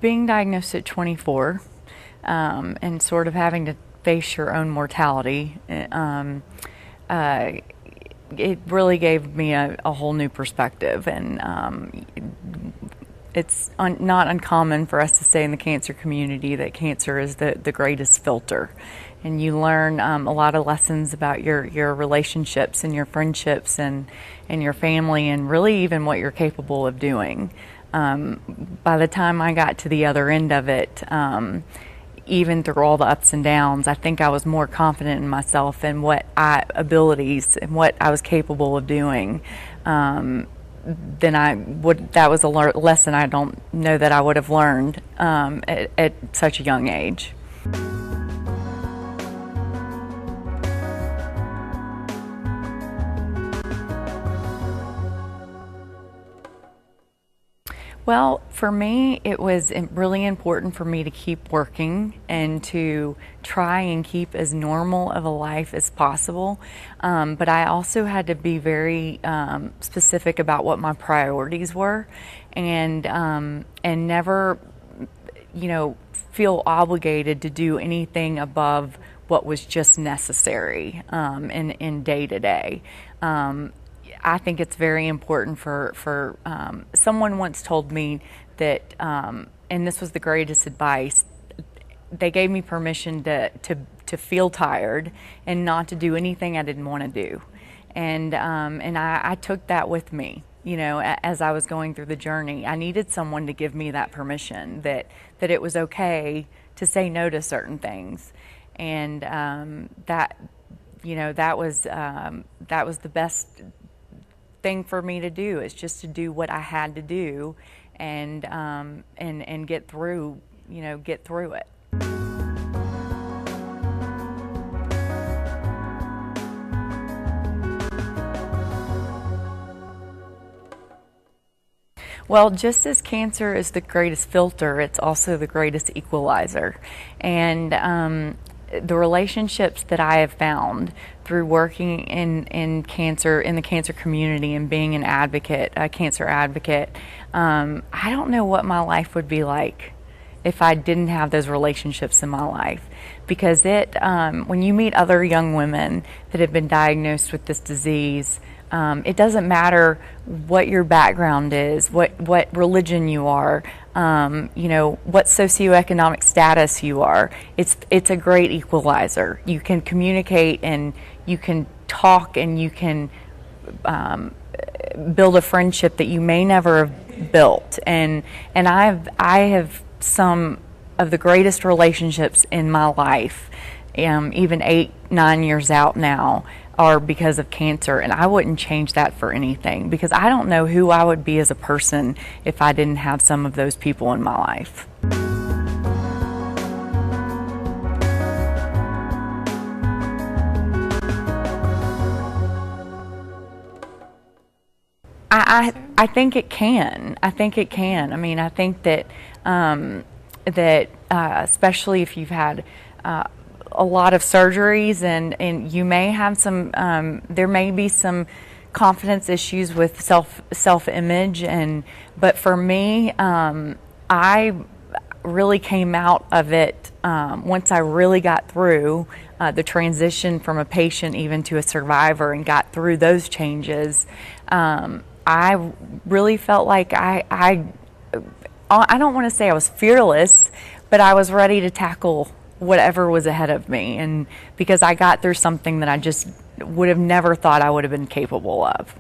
being diagnosed at 24 and sort of having to face your own mortality, it really gave me a whole new perspective. And it's not uncommon for us to say in the cancer community that cancer is the greatest filter. And you learn a lot of lessons about your relationships and your friendships and your family, and really even what you're capable of doing. By the time I got to the other end of it, even through all the ups and downs, I think I was more confident in myself and abilities and what I was capable of doing than I would. That was a lesson I don't know that I would have learned at such a young age. Well, for me, it was really important for me to keep working and to try and keep as normal of a life as possible. But I also had to be very specific about what my priorities were, and never, feel obligated to do anything above what was just necessary in day to day. I think it's very important for someone once told me that, and this was the greatest advice, they gave me permission to feel tired and not to do anything I didn't want to do. And I took that with me, as I was going through the journey. I needed someone to give me that permission, that it was okay to say no to certain things. And that was the best thing for me to do, is just to do what I had to do and get through it. Well, just as cancer is the greatest filter, it's also the greatest equalizer. And the relationships that I have found through working in the cancer community and being an advocate, a cancer advocate, I don't know what my life would be like if I didn't have those relationships in my life. Because when you meet other young women that have been diagnosed with this disease, it doesn't matter what your background is, what religion you are, what socioeconomic status you are. It's a great equalizer. You can communicate and you can talk and you can build a friendship that you may never have built. And I have some of the greatest relationships in my life, even 8-9 years out now, are because of cancer, and I wouldn't change that for anything, because I don't know who I would be as a person if I didn't have some of those people in my life. I think it can. I think it can. I mean, I think that especially if you've had a lot of surgeries and you may have some, there may be some confidence issues with self-image, but for me, I really came out of it once I really got through the transition from a patient even to a survivor and got through those changes. I really felt like I don't want to say I was fearless, but I was ready to tackle whatever was ahead of me, and because I got through something that I just would have never thought I would have been capable of.